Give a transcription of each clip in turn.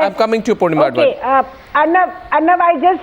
I'm coming to you, Purnima. Okay, Arnav,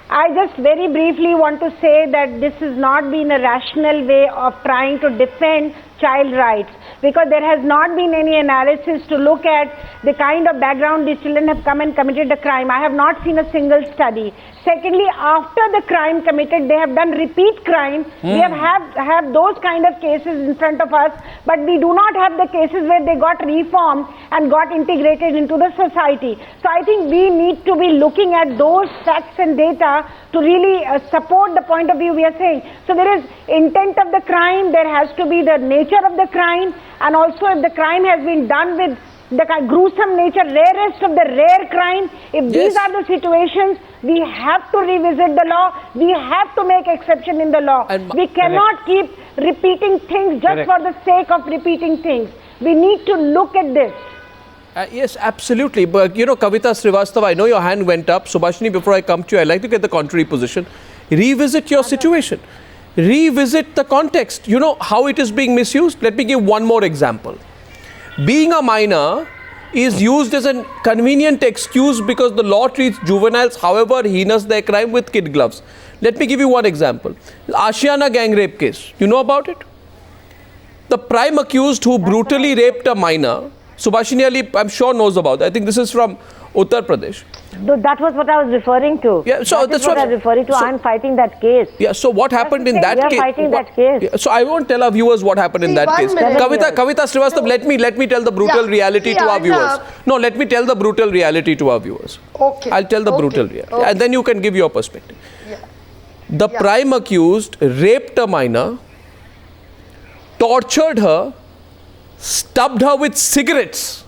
I just very briefly want to say that this has not been a rational way of trying to defend child rights, because there has not been any analysis to look at the kind of background these children have come and committed a crime. I have not seen a single study. Secondly, after the crime committed, they have done repeat crime. We have those kind of cases in front of us, but we do not have the cases where they got reformed and got integrated into the society. So I think we need to be looking at those facts and data to really support the point of view we are saying. So there is intent of the crime, there has to be the nature of the crime, and also if the crime has been done with the gruesome nature, rarest of the rare crime, if these are the situations, we have to revisit the law, we have to make exception in the law. And we cannot keep repeating things just for the sake of repeating things. We need to look at this. Yes, absolutely. But, you know, Kavita Srivastava, I know your hand went up. Subhashini, before I come to you, I'd like to get the contrary position. Revisit your situation. Revisit the context. You know how it is being misused? Let me give one more example. Being a minor is used as a convenient excuse because the law treats juveniles, however heinous their crime, with kid gloves. Let me give you one example. Ashiana gang rape case. You know about it? The prime accused who brutally raped a minor, Subhashini Ali, I'm sure knows about it. I think this is from Uttar Pradesh. That was what I was referring to. Yeah, so that's what I was referring to. So, I'm fighting that case. Yeah, so what happened in that case? We are fighting that case. Yeah, so I won't tell our viewers what happened in that case. Kavita Srivastava, let me tell the brutal reality to our viewers. No, let me tell the brutal reality to our viewers. Okay. I'll tell the brutal reality. Okay. And then you can give your perspective. Yeah. The prime accused raped a minor, tortured her, stabbed her with cigarettes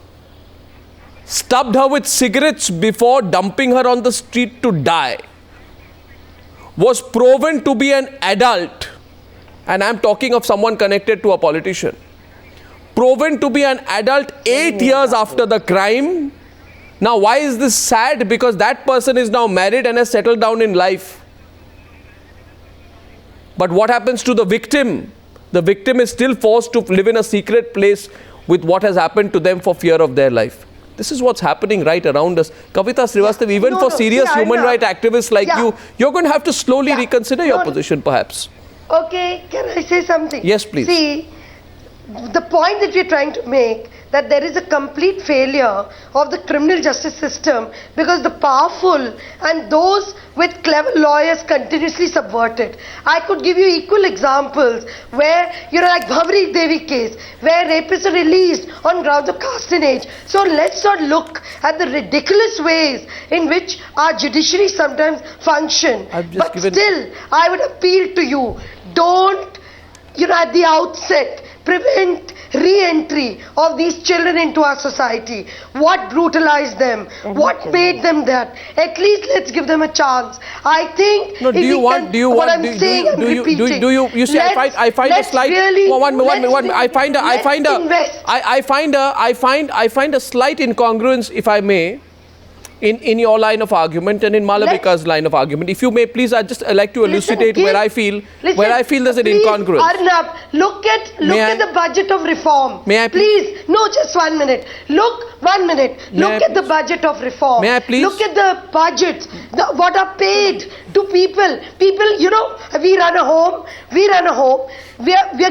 before dumping her on the street to die, was proven to be an adult, and I'm talking of someone connected to a politician, proven to be an adult 8 years after the crime. Now, why is this sad? Because that person is now married and has settled down in life. But what happens to the victim? The victim is still forced to live in a secret place with what has happened to them for fear of their life. This is what's happening right around us. Kavita Srivastava, even for serious human rights activists like you, you're going to have to slowly reconsider your position, perhaps. Okay, can I say something? Yes, please. See, the point that we're trying to make, that there is a complete failure of the criminal justice system because the powerful and those with clever lawyers continuously subvert it. I could give you equal examples where, you know, like Bhavri Devi case, where rapists are released on grounds of caste and age. So let's not look at the ridiculous ways in which our judiciary sometimes function. But still, I would appeal to you, don't, you know, at the outset, prevent re-entry of these children into our society. What brutalized them? What made them that? At least let's give them a chance. I think. No, I find a slight incongruence, if I may, in your line of argument and in Malavika's line of argument. If you may, please, I'd just like to elucidate where I feel there's an incongruence. Arnab, look at the budget of reform. May I please? No, just 1 minute. Look, 1 minute. Look at the budget of reform. May I please? Look at the budgets, what are paid to people. People, you know, we run a home. We are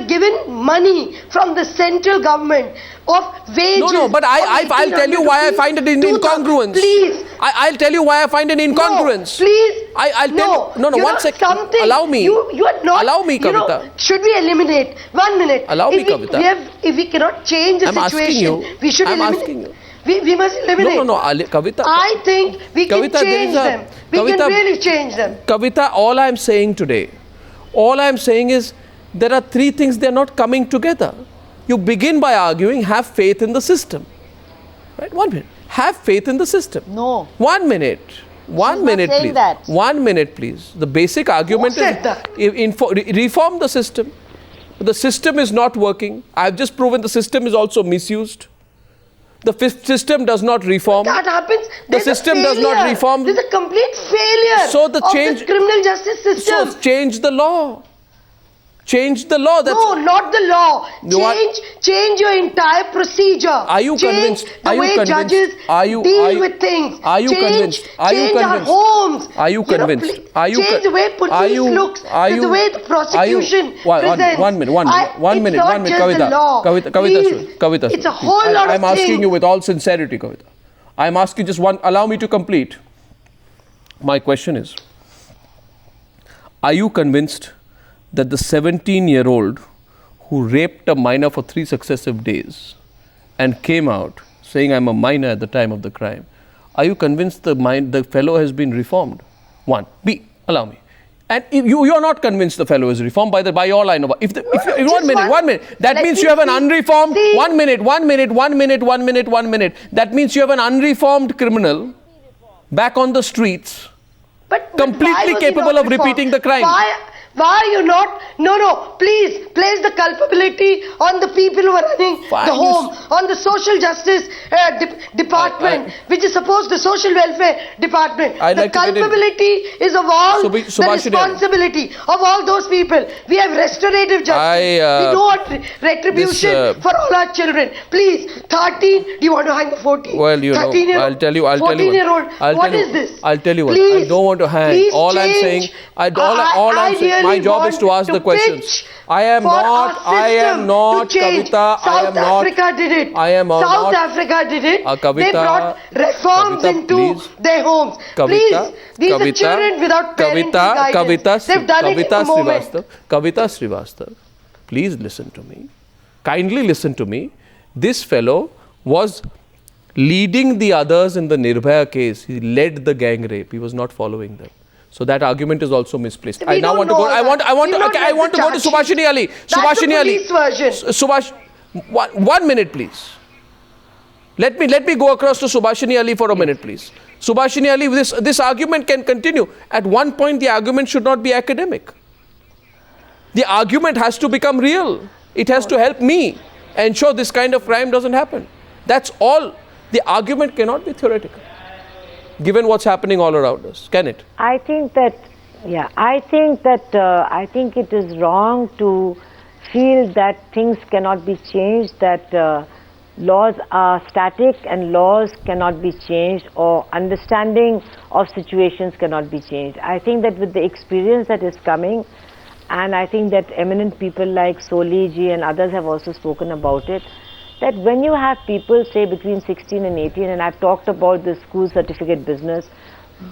given money from the central government of wages. No, but I'll tell you why I find it an incongruence. Please. I'll tell you why I find an incongruence. No, please. I'll tell you. No, 1 second. Allow me. You are not. Allow me, Kavita. You know, should we eliminate? 1 minute. Allow me, Kavita. If we cannot change the situation, we should eliminate. Asking you. We must eliminate. No, Kavita. I think we can change them. We can really change them. Kavita, all I'm saying today, is there are 3 things, they're not coming together. You begin by arguing, have faith in the system. Right? 1 minute. Have faith in the system. No. 1 minute. 1 minute, please. That. 1 minute, please. The basic argument is reform the system. The system is not working. I've just proven the system is also misused. The system does not reform. That happens. The system does not reform. There's a complete failure of the criminal justice system. So change the law. Change the law. No, not the law. Change your entire procedure. Are you convinced? The way judges deal with things. Are you convinced? Change our homes. Are you convinced? Change the way police looks. The way the prosecution presents. One minute, Kavita. It's a whole lot of I'm asking things. you with all sincerity, Kavita. I'm asking just one. Allow me to complete. My question is, are you convinced that the 17-year-old who raped a minor for 3 successive days and came out saying, I'm a minor at the time of the crime, are you convinced the fellow has been reformed? One. B, allow me. And if you are not convinced the fellow is reformed by all I know. If 1 minute. That means you have an unreformed. 1 minute. That means you have an unreformed criminal back on the streets, completely capable of repeating the crime. Why are you not? No, please place the culpability on the people who are running the home, on the social justice department, which is supposed the social welfare department. The culpability is of all the responsibility of all those people. We have restorative justice. We don't want retribution for all our children. Please, 13, do you want to hang the 14? Well, you know, I'll tell you. 14-year-old, what is this? I'll tell you what. Please, I don't want to hang. All I'm saying, my job is to ask the questions. I am not, Kavita, South Africa did it. South Africa did it. They brought reforms into their homes. Please, these are children without parental guidance. They've done it in a moment. Kavita Srivastava, please listen to me. Kindly listen to me. This fellow was leading the others in the Nirbhaya case. He led the gang rape. He was not following them. So that argument is also misplaced. I now want to go. I want to go to Subhashini Ali. Subhashini Ali. Subhash, 1 minute, please. Let me go across to Subhashini Ali for a minute, please. Subhashini Ali, this argument can continue. At one point, the argument should not be academic. The argument has to become real. It has to help me ensure this kind of crime doesn't happen. That's all. The argument cannot be theoretical, given what's happening all around us. Can it? I think it is wrong to feel that things cannot be changed, that laws are static and laws cannot be changed, or understanding of situations cannot be changed. I think that with the experience that is coming, and I think that eminent people like Soli ji and others have also spoken about it, that when you have people, say, between 16 and 18, and I've talked about the school certificate business,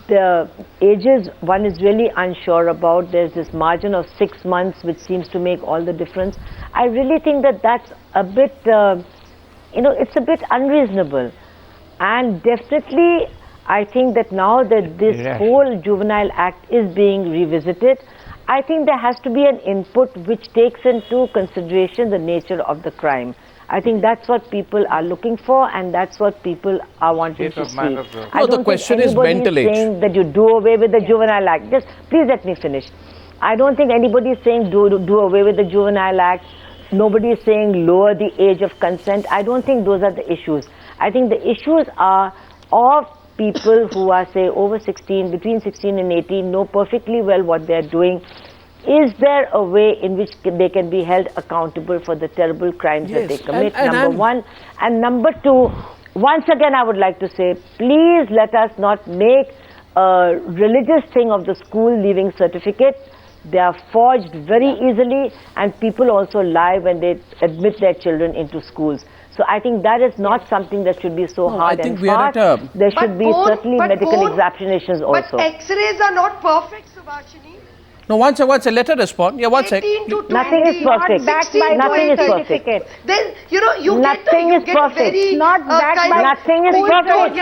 the ages one is really unsure about. There's this margin of 6 months which seems to make all the difference. I really think that that's a bit, it's a bit unreasonable. And definitely, I think that now that this whole Juvenile Act is being revisited, I think there has to be an input which takes into consideration the nature of the crime. I think that's what people are looking for, and that's what people are wanting to see. No, the question is mental age. Saying that you do away with the Juvenile Act. Just please let me finish. I don't think anybody is saying do away with the Juvenile Act. Nobody is saying lower the age of consent. I don't think those are the issues. I think the issues are of people who are, say, over 16, between 16 and 18, know perfectly well what they're doing. Is there a way in which they can be held accountable for the terrible crimes that they commit, number one? And number two, once again I would like to say, please let us not make a religious thing of the school leaving certificates. They are forged very easily, and people also lie when they admit their children into schools. So I think that is not something that should be so hard and fast. There should be certainly medical examinations also. But X-rays are not perfect, Subhashini. No, one second, let her respond. Yeah, one second. Nothing is perfect. Nothing is perfect. Then, you nothing is perfect. Not backed by nothing is perfect.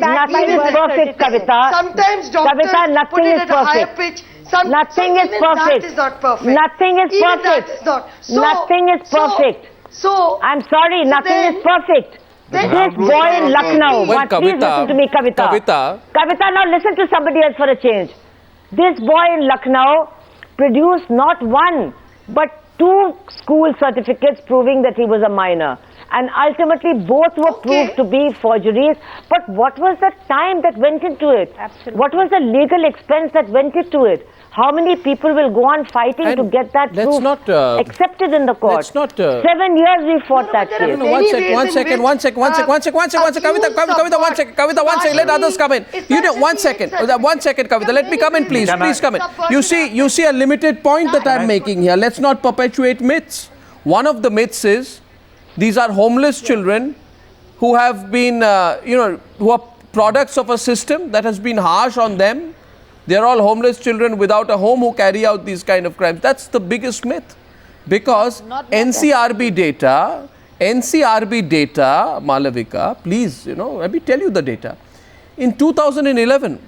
Nothing is perfect, Kavita. Sometimes doctors put it at a higher pitch. Nothing is perfect. That is not perfect. Nothing is perfect. Nothing is perfect. So, I'm sorry, nothing is perfect. This boy in Lucknow, please listen to me, Kavita. Kavita, now listen to somebody else for a change. This boy in Lucknow produced not one, but 2 school certificates proving that he was a minor. and ultimately both were proved to be forgeries. But what was the time that went into it? Absolutely. What was the legal expense that went into it? How many people will go on fighting And to get that proof accepted in the court? Let's not, 7 years we fought that case. No, one second, Kavita, one second, let others come in. One second, Kavita, let me come in, please come in. You see a limited point that I'm making here. Let's not perpetuate myths. One of the myths is, these are homeless children who have been, who are products of a system that has been harsh on them. They are all homeless children without a home who carry out these kind of crimes. That's the biggest myth. Because NCRB data, Malavika, please, let me tell you the data. In 2011,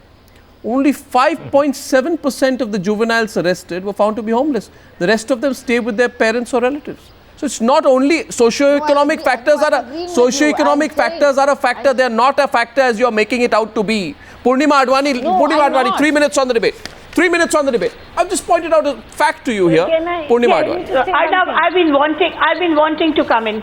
only 5.7% of the juveniles arrested were found to be homeless. The rest of them stay with their parents or relatives. So it's not only socioeconomic factors are a factor. They are not a factor as you are making it out to be. Purnima Advani, 3 minutes on the debate. 3 minutes on the debate. I've just pointed out a fact to you here. Purnima Advani. I've been wanting to come in.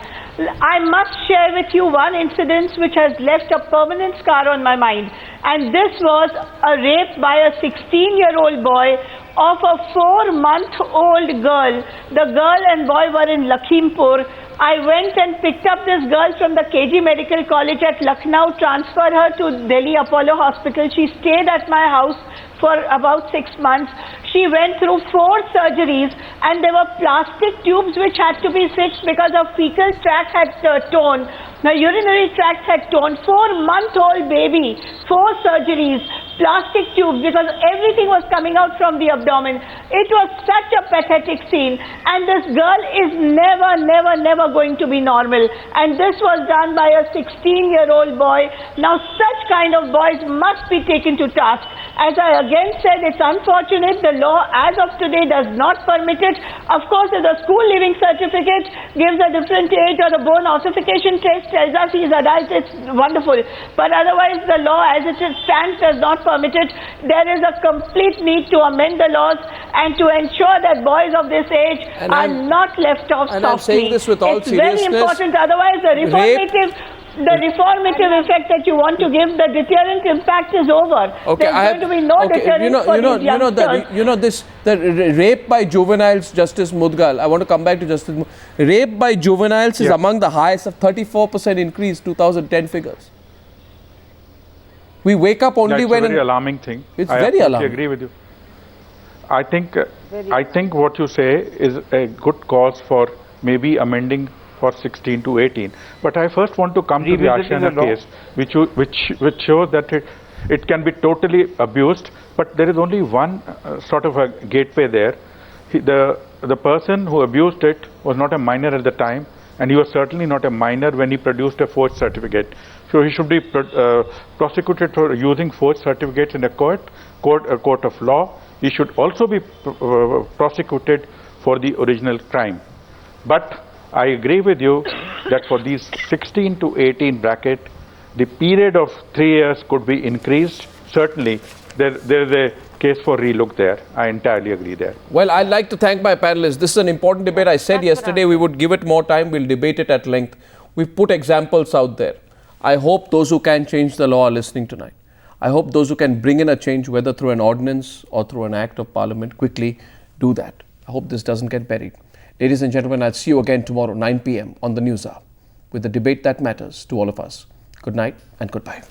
I must share with you one incident which has left a permanent scar on my mind. And this was a rape by a 16-year-old boy of a 4-month-old girl. The girl and boy were in Lakhimpur. I went and picked up this girl from the KG Medical College at Lucknow, transferred her to Delhi Apollo Hospital. She stayed at my house for about 6 months. She went through 4 surgeries, and there were plastic tubes which had to be fixed because her fecal tract had torn. The urinary tract had torn. 4-month-old baby, 4 surgeries, plastic tubes, because everything was coming out from the abdomen. It was such a pathetic scene, and this girl is never going to be normal. And this was done by a 16-year-old boy. Now such kind of boys must be taken to task. As I again said, it's unfortunate the law as of today does not permit it. Of course, if the school living certificate gives a different age, or the bone ossification test tells us he's adult, it's wonderful. But otherwise, the law as it stands does not permit it. There is a complete need to amend the laws and to ensure that boys of this age are not left off softly. And I'm saying this with all seriousness. It's very important. Otherwise, the reformative effect that you want to give, the deterrent impact is over. Okay, There's going to be no deterrent for these youngsters. The rape by juveniles, Justice Mudgal, I want to come back to Justice Mudgal. Rape by juveniles is among the highest, of 34% increase, 2010 figures. We wake up only when... It's a very alarming thing. It's very alarming. I agree with you. I think what you say is a good cause for maybe amending for 16 to 18. But I first want to come to the Ashana case, which shows that it can be totally abused, but there is only one sort of a gateway there. The person who abused it was not a minor at the time, and he was certainly not a minor when he produced a forged certificate. So he should be prosecuted for using forged certificates in a court of law. He should also be prosecuted for the original crime. But I agree with you that for these 16 to 18 bracket, the period of 3 years could be increased. Certainly, there is a case for relook there. I entirely agree there. Well, I'd like to thank my panelists. This is an important debate. I said yesterday we would give it more time. We'll debate it at length. We've put examples out there. I hope those who can change the law are listening tonight. I hope those who can bring in a change, whether through an ordinance or through an act of parliament, quickly do that. I hope this doesn't get buried. Ladies and gentlemen, I'll see you again tomorrow, 9 p.m. on the Newshour with the debate that matters to all of us. Good night and goodbye.